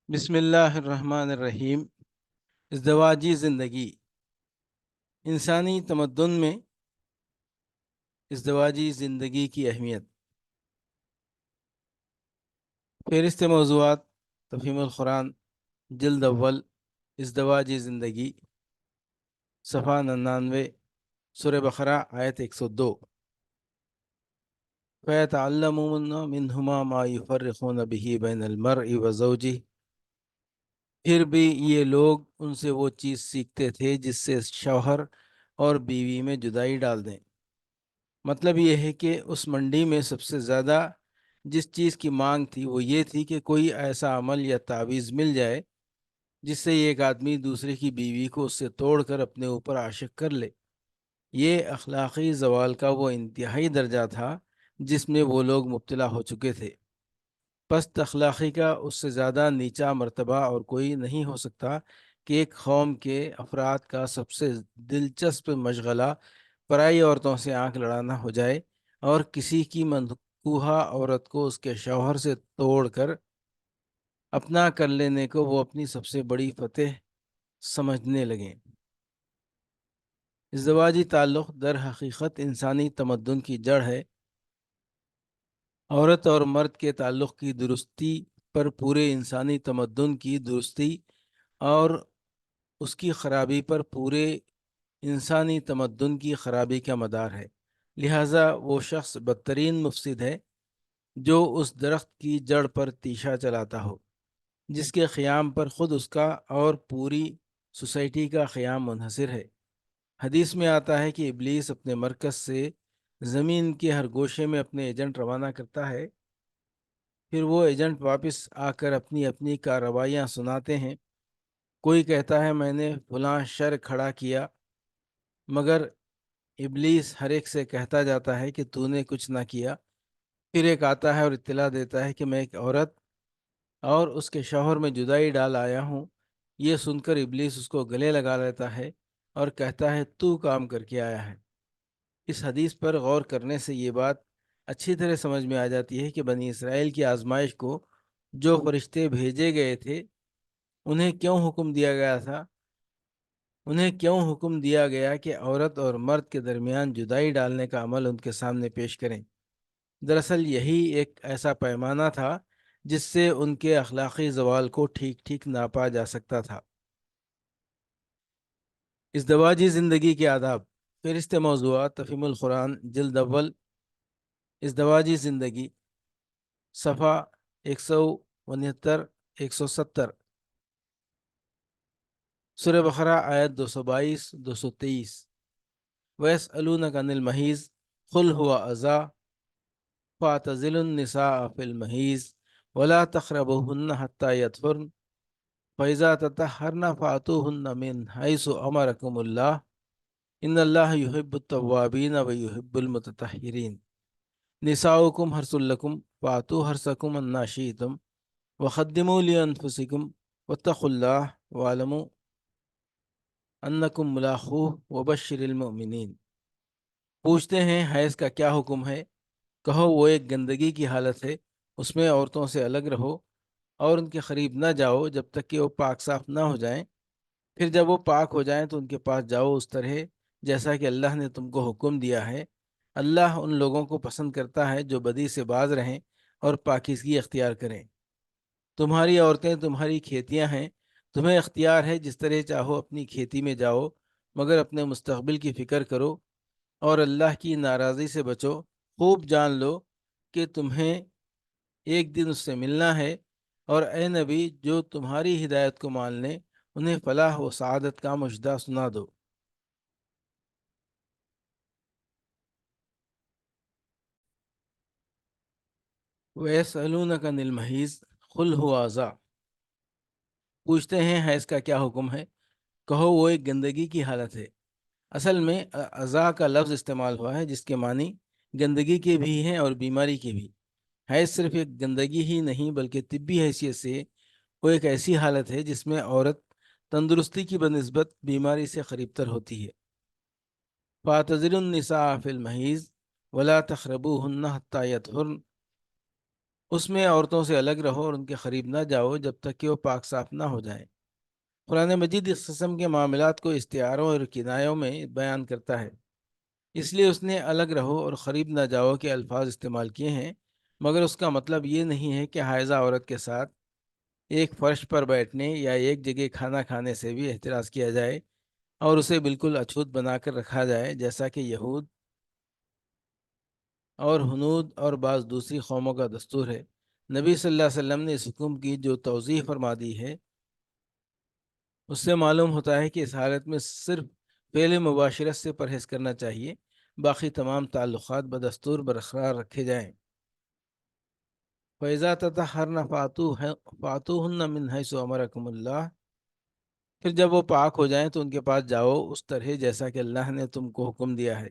بسم اللہ الرحمن الرحیم۔ ازدواجی زندگی انسانی تمدن میں ازدواجی زندگی کی اہمیت۔ فہرست موضوعات تفہیم القرآن جلد اول ازدواجی زندگی صفحہ 99 سورہ بقرہ آیت 102۔ فَيَتَعَلَّمُونَ مِنْهُمَا مَا يُفَرِّقُونَ بِهِ بَيْنَ الْمَرْءِ وَزَوْجِهِ، پھر بھی یہ لوگ ان سے وہ چیز سیکھتے تھے جس سے شوہر اور بیوی میں جدائی ڈال دیں۔ مطلب یہ ہے کہ اس منڈی میں سب سے زیادہ جس چیز کی مانگ تھی وہ یہ تھی کہ کوئی ایسا عمل یا تعویذ مل جائے جس سے ایک آدمی دوسرے کی بیوی کو اس سے توڑ کر اپنے اوپر عاشق کر لے۔ یہ اخلاقی زوال کا وہ انتہائی درجہ تھا جس میں وہ لوگ مبتلا ہو چکے تھے۔ پست اخلاقی کا اس سے زیادہ نیچا مرتبہ اور کوئی نہیں ہو سکتا کہ ایک قوم کے افراد کا سب سے دلچسپ مشغلہ پرائی عورتوں سے آنکھ لڑانا ہو جائے اور کسی کی منکوحہ عورت کو اس کے شوہر سے توڑ کر اپنا کر لینے کو وہ اپنی سب سے بڑی فتح سمجھنے لگیں۔ ازدواجی تعلق در حقیقت انسانی تمدن کی جڑ ہے۔ عورت اور مرد کے تعلق کی درستی پر پورے انسانی تمدن کی درستی اور اس کی خرابی پر پورے انسانی تمدن کی خرابی کا مدار ہے۔ لہٰذا وہ شخص بدترین مفسد ہے جو اس درخت کی جڑ پر تیشہ چلاتا ہو جس کے قیام پر خود اس کا اور پوری سوسائٹی کا قیام منحصر ہے۔ حدیث میں آتا ہے کہ ابلیس اپنے مرکز سے زمین کے ہر گوشے میں اپنے ایجنٹ روانہ کرتا ہے، پھر وہ ایجنٹ واپس آ کر اپنی اپنی کارروائیاں سناتے ہیں۔ کوئی کہتا ہے میں نے فلاں شر کھڑا کیا، مگر ابلیس ہر ایک سے کہتا جاتا ہے کہ تو نے کچھ نہ کیا۔ پھر ایک آتا ہے اور اطلاع دیتا ہے کہ میں ایک عورت اور اس کے شوہر میں جدائی ڈال آیا ہوں۔ یہ سن کر ابلیس اس کو گلے لگا لیتا ہے اور کہتا ہے تو کام کر کے آیا ہے۔ اس حدیث پر غور کرنے سے یہ بات اچھی طرح سمجھ میں آ جاتی ہے کہ بنی اسرائیل کی آزمائش کو جو فرشتے بھیجے گئے تھے انہیں کیوں حکم دیا گیا کہ عورت اور مرد کے درمیان جدائی ڈالنے کا عمل ان کے سامنے پیش کریں۔ دراصل یہی ایک ایسا پیمانہ تھا جس سے ان کے اخلاقی زوال کو ٹھیک ٹھیک ناپا جا سکتا تھا۔ ازدواجی زندگی کے آداب۔ فہرست موضوعات تفہیم القرآن جلد اول ازدواجی زندگی صفحہ 169 170 سورہ بقرہ آیت 222 223۔ وَيَسْأَلُونَكَ عَنِ الْمَحِيضِ قُلْ هُوَ أَذًى فَاعْتَزِلُوا النِّسَاءَ فِي الْمَحِيضِ وَلَا تَقْرَبُوهُنَّ حَتَّى يَطْهُرْنَ فَإِذَا تَطَهَّرْنَ فَأْتُوهُنَّ مِنْ حَيْثُ أَمَرَكُمُ اللَّهُ إِنَّ اللَّهَ يُحِبُّ التَّوَّابِينَ وَيُحِبُّ الْمُتَطَهِّرِينَ نِسَاؤُكُمْ حَرْثٌ لَكُمْ فَأْتُوا حَرْثَكُمْ أَنَّىٰ شِئْتُمْ وَقَدِّمُوا لِأَنفُسِكُمْ وَاتَّقُوا اللَّهَ وَاعْلَمُوا أَنَّكُمْ مُلَاقُوهُ وَبَشِّرِ الْمُؤْمِنِينَ۔ پوچھتے ہیں حیض کا کیا حکم ہے؟ کہو وہ ایک گندگی کی حالت ہے، اس میں عورتوں سے الگ رہو اور ان کے قریب نہ جاؤ جب تک کہ وہ پاک صاف نہ ہو جائیں۔ پھر جب وہ پاک ہو جائیں تو ان کے پاس جاؤ اس طرح جیسا کہ اللہ نے تم کو حکم دیا ہے۔ اللہ ان لوگوں کو پسند کرتا ہے جو بدی سے باز رہیں اور پاکیزگی اختیار کریں۔ تمہاری عورتیں تمہاری کھیتیاں ہیں، تمہیں اختیار ہے جس طرح چاہو اپنی کھیتی میں جاؤ، مگر اپنے مستقبل کی فکر کرو اور اللہ کی ناراضی سے بچو۔ خوب جان لو کہ تمہیں ایک دن اس سے ملنا ہے، اور اے نبی جو تمہاری ہدایت کو مان لیں انہیں فلاح و سعادت کا مژدہ سنا دو۔ وَيَسْأَلُونَكَ عَنِ الْمَحِيضِ قُلْ هُوَ أَذًى، پوچھتے ہیں حیض کا کیا حکم ہے؟ کہو وہ ایک گندگی کی حالت ہے۔ اصل میں اذا کا لفظ استعمال ہوا ہے جس کے معنی گندگی کے بھی ہیں اور بیماری کے بھی۔ حیض صرف ایک گندگی ہی نہیں بلکہ طبی حیثیت سے وہ ایک ایسی حالت ہے جس میں عورت تندرستی کی بنسبت بیماری سے قریب تر ہوتی ہے۔ فَاعْتَزِلُوا النِّسَاءَ فِي الْمَحِيضِ وَلَا تَقْرَبُوهُنَّ حَتَّى يَطْهُرْنَ، اس میں عورتوں سے الگ رہو اور ان کے قریب نہ جاؤ جب تک کہ وہ پاک صاف نہ ہو جائیں۔ قرآن مجید اس قسم کے معاملات کو استعاروں اور کنایوں میں بیان کرتا ہے، اس لیے اس نے الگ رہو اور قریب نہ جاؤ کے الفاظ استعمال کیے ہیں، مگر اس کا مطلب یہ نہیں ہے کہ حائضہ عورت کے ساتھ ایک فرش پر بیٹھنے یا ایک جگہ کھانا کھانے سے بھی احتراز کیا جائے اور اسے بالکل اچھوت بنا کر رکھا جائے، جیسا کہ یہود اور ہنود اور بعض دوسری قوموں کا دستور ہے۔ نبی صلی اللہ علیہ وسلم نے اس حکم کی جو توضیح فرما دی ہے، اس سے معلوم ہوتا ہے کہ اس حالت میں صرف فعل مباشرت سے پرہیز کرنا چاہیے، باقی تمام تعلقات بدستور برقرار رکھے جائیں۔ فَإِذَا تَطَهَّرْنَ فَأْتُوهُنَّ مِنْ حَيْثُ أَمَرَكُمُ اللَّهُ، پھر جب وہ پاک ہو جائیں تو ان کے پاس جاؤ اس طرح جیسا کہ اللہ نے تم کو حکم دیا ہے۔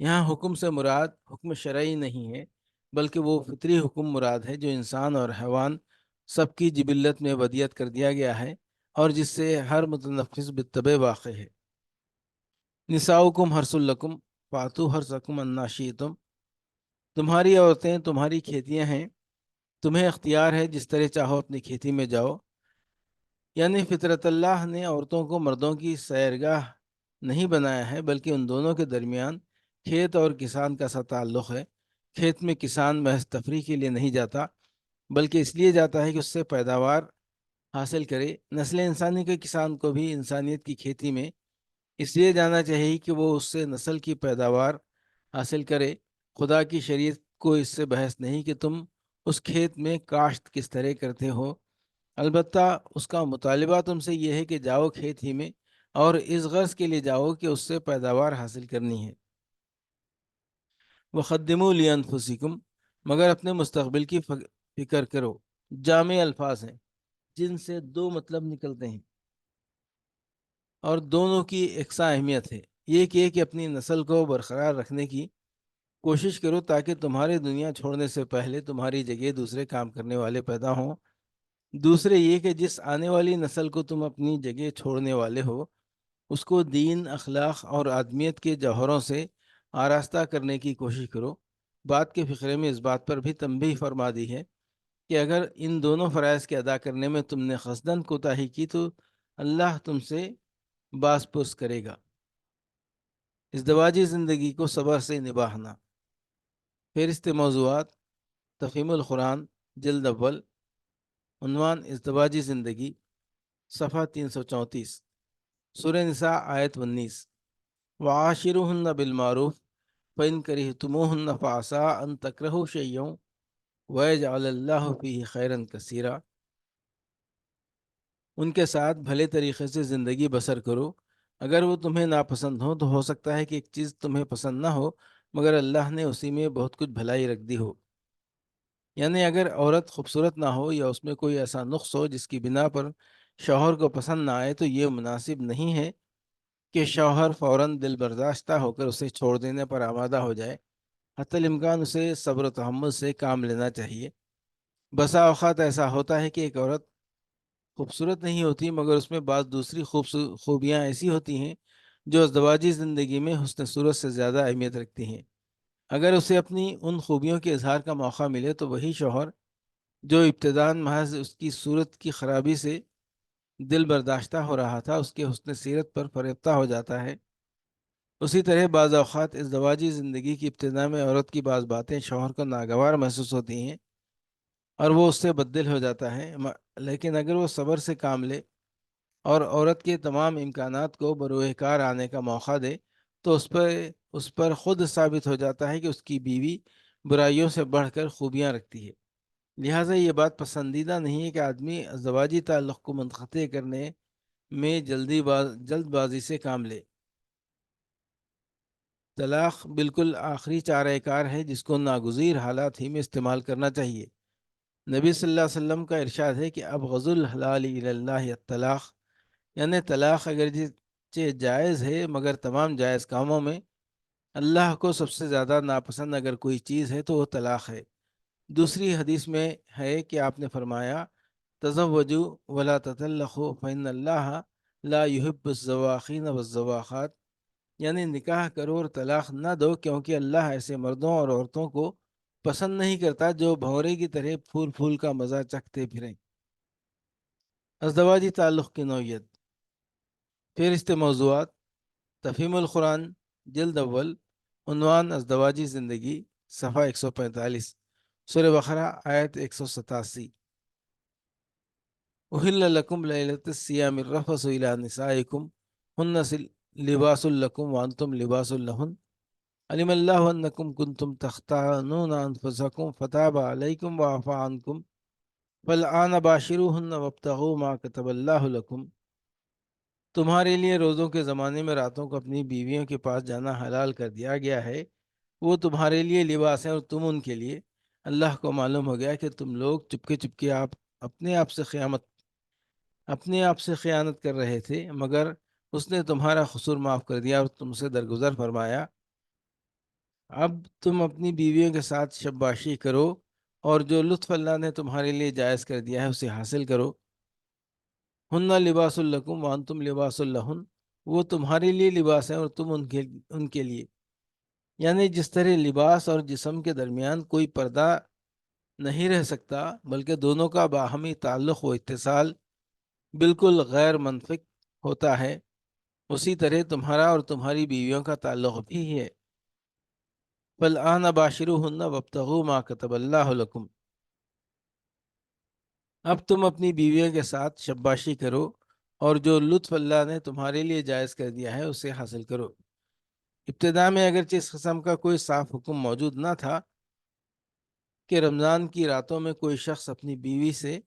یہاں حکم سے مراد حکم شرعی نہیں ہے، بلکہ وہ فطری حکم مراد ہے جو انسان اور حیوان سب کی جبلت میں ودیت کر دیا گیا ہے اور جس سے ہر متنفس بالطبع واقع ہے۔ نساؤکم حرث لکم فاتو حرثکم انا شئتم، تمہاری عورتیں تمہاری کھیتیاں ہیں، تمہیں اختیار ہے جس طرح چاہو اپنی کھیتی میں جاؤ۔ یعنی فطرت اللہ نے عورتوں کو مردوں کی سیرگاہ نہیں بنایا ہے، بلکہ ان دونوں کے درمیان کھیت اور کسان کا سا تعلق ہے۔ کھیت میں کسان محض تفریح کے لیے نہیں جاتا، بلکہ اس لیے جاتا ہے کہ اس سے پیداوار حاصل کرے۔ نسل انسانی کے کسان کو بھی انسانیت کی کھیتی میں اس لیے جانا چاہیے کہ وہ اس سے نسل کی پیداوار حاصل کرے۔ خدا کی شریعت کو اس سے بحث نہیں کہ تم اس کھیت میں کاشت کس طرح کرتے ہو، البتہ اس کا مطالبہ تم سے یہ ہے کہ جاؤ کھیت ہی میں، اور اس غرض کے لیے جاؤ کہ اس سے پیداوار حاصل کرنی ہے۔ وَقَدِّمُوا لِأَنفُسِكُمْ، مگر اپنے مستقبل کی فکر کرو۔ جامع الفاظ ہیں جن سے دو مطلب نکلتے ہیں اور دونوں کی یکساں اہمیت ہے۔ یہ کہ اپنی نسل کو برقرار رکھنے کی کوشش کرو تاکہ تمہارے دنیا چھوڑنے سے پہلے تمہاری جگہ دوسرے کام کرنے والے پیدا ہوں۔ دوسرے یہ کہ جس آنے والی نسل کو تم اپنی جگہ چھوڑنے والے ہو، اس کو دین، اخلاق اور آدمیت کے جوہروں سے آراستہ کرنے کی کوشش کرو۔ بات کے فقرے میں اس بات پر بھی تنبیہ فرما دی ہے کہ اگر ان دونوں فرائض کے ادا کرنے میں تم نے قصداً کوتاہی کی تو اللہ تم سے باز پرس کرے گا۔ ازدواجی زندگی کو صبر سے نبھانا۔ فہرست موضوعات، تفہیم القرآن، جلد اول، عنوان ازدواجی زندگی، صفحہ 334، سورہ نساء آیت 19۔ وعاشرہن بالمعروف فإن کرہتموہن فعسى ان تکرہوا شیئا ویجعل اللہ فیہ خیرا کثیرا، ان کے ساتھ بھلے طریقے سے زندگی بسر کرو، اگر وہ تمہیں ناپسند ہو تو ہو سکتا ہے کہ ایک چیز تمہیں پسند نہ ہو، مگر اللہ نے اسی میں بہت کچھ بھلائی رکھ دی ہو۔ یعنی اگر عورت خوبصورت نہ ہو یا اس میں کوئی ایسا نقص ہو جس کی بنا پر شوہر کو پسند نہ آئے، تو یہ مناسب نہیں ہے کہ شوہر فوراً دل برداشتہ ہو کر اسے چھوڑ دینے پر آمادہ ہو جائے۔ حتی الامکان اسے صبر و تحمل سے کام لینا چاہیے۔ بسا اوقات ایسا ہوتا ہے کہ ایک عورت خوبصورت نہیں ہوتی، مگر اس میں بعض دوسری خوبیاں ایسی ہوتی ہیں جو ازدواجی زندگی میں حسن صورت سے زیادہ اہمیت رکھتی ہیں۔ اگر اسے اپنی ان خوبیوں کے اظہار کا موقع ملے تو وہی شوہر جو ابتداً محض اس کی صورت کی خرابی سے دل برداشتہ ہو رہا تھا، اس کے حسن سیرت پر فریفتہ ہو جاتا ہے۔ اسی طرح بعض اوقات ازدواجی زندگی کی ابتدا میں عورت کی بعض باتیں شوہر کو ناگوار محسوس ہوتی ہیں اور وہ اس سے بددل ہو جاتا ہے، لیکن اگر وہ صبر سے کام لے اور عورت کے تمام امکانات کو بروئے کار آنے کا موقع دے تو اس پر خود ثابت ہو جاتا ہے کہ اس کی بیوی برائیوں سے بڑھ کر خوبیاں رکھتی ہے۔ لہٰذا یہ بات پسندیدہ نہیں ہے کہ آدمی ازدواجی تعلق کو منقطع کرنے میں جلد بازی سے کام لے۔ طلاق بالکل آخری چارہ کار ہے جس کو ناگزیر حالات ہی میں استعمال کرنا چاہیے۔ نبی صلی اللہ علیہ وسلم کا ارشاد ہے کہ ابغض الحلال الی اللہ الطلاق، یعنی طلاق اگرچہ جائز ہے مگر تمام جائز کاموں میں اللہ کو سب سے زیادہ ناپسند اگر کوئی چیز ہے تو وہ طلاق ہے۔ دوسری حدیث میں ہے کہ آپ نے فرمایا تزوجوا ولا تطلقوا فإن اللہ لا يحب الزواخین والزواخات، یعنی نکاح کرو اور طلاق نہ دو کیونکہ اللہ ایسے مردوں اور عورتوں کو پسند نہیں کرتا جو بھونرے کی طرح پھول پھول کا مزہ چکھتے پھریں۔ ازدواجی تعلق کی نوعیت، فہرست موضوعات، تفہیم القرآن جلد اول، عنوان ازدواجی زندگی، صفحہ 145، سورہ بقرہ آیت 187۔ احل لکم لیلۃ الصیام الرفث الی نسائکم ہن لباس لکم وانتم لباس لہن علم اللہ انکم کنتم تختانون انفسکم فتاب علیکم وعفی عنکم فالآن باشروہن وابتغوا ما کتب اللہ لکم۔ تمہارے لیے روزوں کے زمانے میں راتوں کو اپنی بیویوں کے پاس جانا حلال کر دیا گیا ہے، وہ تمہارے لیے لباس ہیں اور تم ان کے لیے۔ اللہ کو معلوم ہو گیا کہ تم لوگ چپکے چپکے اپنے آپ سے خیانت کر رہے تھے، مگر اس نے تمہارا قصور معاف کر دیا اور تم سے درگزر فرمایا۔ اب تم اپنی بیویوں کے ساتھ شباشی کرو اور جو لطف اللہ نے تمہارے لیے جائز کر دیا ہے اسے حاصل کرو۔ ہن لباس لکم وانتم لباس لہن، وہ تمہارے لیے لباس ہیں اور تم ان کے لیے۔ یعنی جس طرح لباس اور جسم کے درمیان کوئی پردہ نہیں رہ سکتا، بلکہ دونوں کا باہمی تعلق و اتصال بالکل غیر منفک ہوتا ہے، اسی طرح تمہارا اور تمہاری بیویوں کا تعلق بھی ہے۔ فالآن باشروہن وابتغوا ما کتب اللہ لکم، اب تم اپنی بیویوں کے ساتھ شباشی کرو اور جو لطف اللہ نے تمہارے لیے جائز کر دیا ہے اسے حاصل کرو۔ ابتدا میں اگرچہ اس قسم کا کوئی صاف حکم موجود نہ تھا کہ رمضان کی راتوں میں کوئی شخص اپنی بیوی سے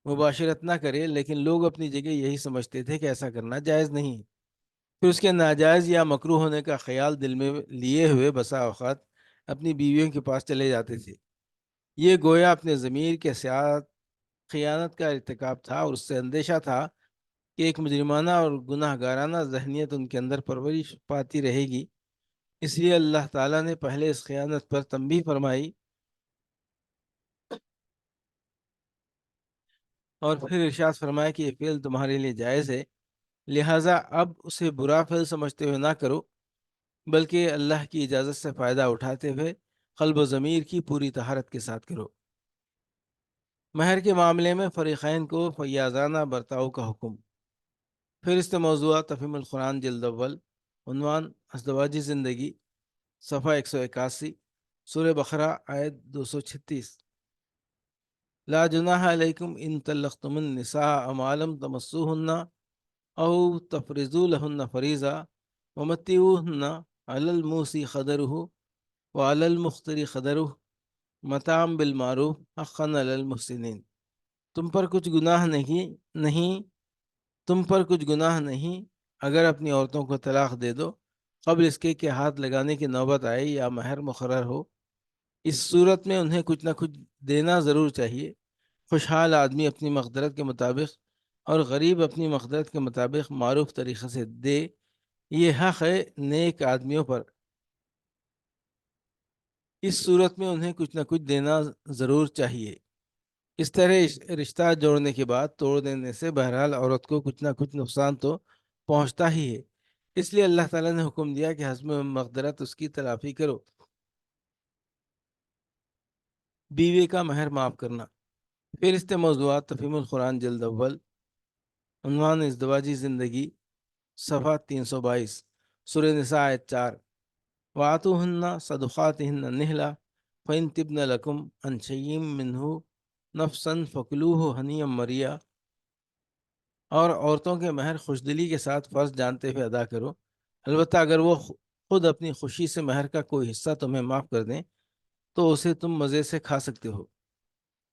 مباشرت نہ کرے، لیکن لوگ اپنی جگہ یہی سمجھتے تھے کہ ایسا کرنا جائز نہیں ہے۔ پھر اس کے ناجائز یا مکروہ ہونے کا خیال دل میں لیے ہوئے بسا اوقات اپنی بیویوں کے پاس چلے جاتے تھے۔ یہ گویا اپنے ضمیر کے ساتھ خیانت کا ارتکاب تھا، اور اس سے اندیشہ تھا کہ ایک مجرمانہ اور گناہ گارانہ ذہنیت ان کے اندر پرورش پاتی رہے گی۔ اس لیے اللہ تعالیٰ نے پہلے اس خیانت پر تنبیہ فرمائی اور پھر ارشاد فرمایا کہ یہ فعل تمہارے لیے جائز ہے، لہٰذا اب اسے برا فعل سمجھتے ہوئے نہ کرو، بلکہ اللہ کی اجازت سے فائدہ اٹھاتے ہوئے قلب و ضمیر کی پوری طہارت کے ساتھ کرو۔ مہر کے معاملے میں فریقین کو فیاضانہ برتاؤ کا حکم، فہرست موضوعات تفہیم القرآن جلد اول، عنوان ازدواجی زندگی، صفحہ 181، سورہ بقرہ آیت 236۔ لا جناح علیکم ان طلقتم النساء ما لم تمسوهن او تفرضوا لهن فریضہ ومتعوهن علی الموسع قدرہ وعلی المقتر قدرہ متاعا بالمعروف حقا علی المحسنین۔ تم پر کچھ گناہ نہیں اگر اپنی عورتوں کو طلاق دے دو قبل اس کے کہ ہاتھ لگانے کی نوبت آئے یا مہر مقرر ہو۔ اس صورت میں انہیں کچھ نہ کچھ دینا ضرور چاہیے۔ خوشحال آدمی اپنی مقدرت کے مطابق اور غریب اپنی مقدرت کے مطابق معروف طریقے سے دے، یہ حق ہے نیک آدمیوں پر۔ اس صورت میں انہیں کچھ نہ کچھ دینا ضرور چاہیے۔ اس طرح رشتہ جوڑنے کے بعد توڑ دینے سے بہرحال عورت کو کچھ نہ کچھ نقصان تو پہنچتا ہی ہے، اس لیے اللہ تعالیٰ نے حکم دیا کہ حسب مقدرت اس کی تلافی کرو۔ بیوی کا مہر معاف کرنا، فہرست موضوعات تفہیم القرآن جلد اول، عنوان ازدواجی زندگی، صفحہ 322، سورہ نساء آیت 4۔ وآتوہن صدقاتہن نحلہ فإن طبن لکم عن شیء منہ نفسا فکلوہ ہنیئا مریئا، اور عورتوں کے مہر خوشدلی کے ساتھ فرض جانتے ہوئے ادا کرو، البتہ اگر وہ خود اپنی خوشی سے مہر کا کوئی حصہ تمہیں معاف کر دیں تو اسے تم مزے سے کھا سکتے ہو۔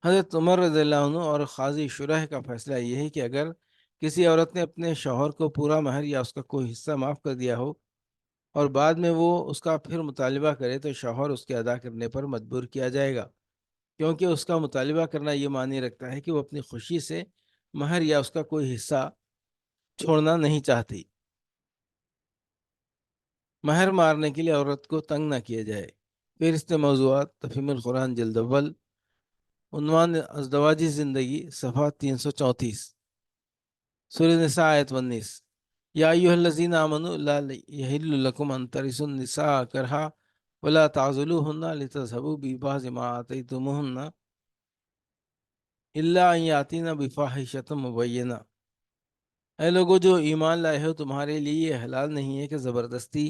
حضرت عمر رضی اللہ عنہ اور قاضی شرح کا فیصلہ یہ ہے کہ اگر کسی عورت نے اپنے شوہر کو پورا مہر یا اس کا کوئی حصہ معاف کر دیا ہو اور بعد میں وہ اس کا پھر مطالبہ کرے تو شوہر اس کے ادا کرنے پر مجبور کیا جائے گا، کیونکہ اس کا مطالبہ کرنا یہ معنی رکھتا ہے کہ وہ اپنی خوشی سے مہر یا اس کا کوئی حصہ چھوڑنا نہیں چاہتی۔ مہر مارنے کے لیے عورت کو تنگ نہ کیا جائے، فہرست موضوعات تفہیم القرآن جلد اول، عنوان ازدواجی زندگی، صفحہ 334، سورہ نساء آیت 19۔ یا ایھا الذین آمنوا لا یحل لکم ان ترثوا النساء کرہا ولا تعضلوهن لتذهبوا ببعض ما آتيتموهن إلا أن يأتين بفاحشة مبينة۔ اے لوگو جو ایمان لائے ہو، تمہارے لیے یہ حلال نہیں ہے کہ زبردستی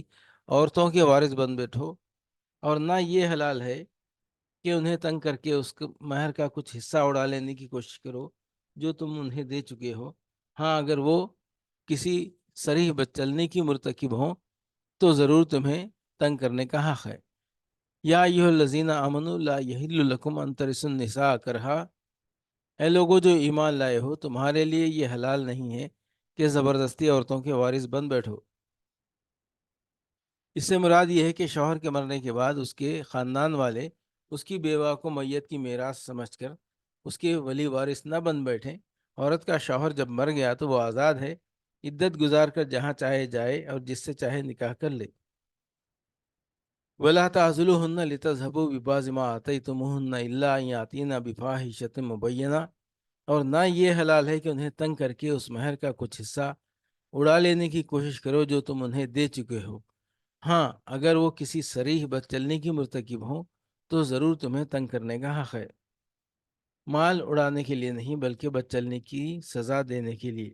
عورتوں کے وارث بن بیٹھو، اور نہ یہ حلال ہے کہ انہیں تنگ کر کے اس مہر کا کچھ حصہ اڑا لینے کی کوشش کرو جو تم انہیں دے چکے ہو۔ ہاں، اگر وہ کسی صریح بدچلنی کی مرتکب ہوں تو ضرور تمہیں تنگ کرنے کا حق ہے۔ یا ایھا الذین آمنوا لا یحل لکم ان ترثوا النساء کرہا، اے لوگو جو ایمان لائے ہو، تمہارے لیے یہ حلال نہیں ہے کہ زبردستی عورتوں کے وارث بن بیٹھو۔ اس سے مراد یہ ہے کہ شوہر کے مرنے کے بعد اس کے خاندان والے اس کی بیوہ کو میت کی میراث سمجھ کر اس کے ولی وارث نہ بن بیٹھیں۔ عورت کا شوہر جب مر گیا تو وہ آزاد ہے، عدت گزار کر جہاں چاہے جائے اور جس سے چاہے نکاح کر لے۔ وَلَا تَعْضُلُوهُنَّ لِتَذْهَبُوا بِبَعْضِ مَا آتَيْتُمُوهُنَّ إِلَّا أَن يَأْتِينَ بِفَاحِشَةٍ مُبَيِّنَةٍ، اور نہ یہ حلال ہے کہ انہیں تنگ کر کے اس مہر کا کچھ حصہ اڑا لینے کی کوشش کرو جو تم انہیں دے چکے ہو۔ ہاں، اگر وہ کسی صریح بدچلنی کی مرتکب ہوں تو ضرور تمہیں تنگ کرنے کا حق ہے، مال اڑانے کے لیے نہیں بلکہ بدچلنی کی سزا دینے کے لیے۔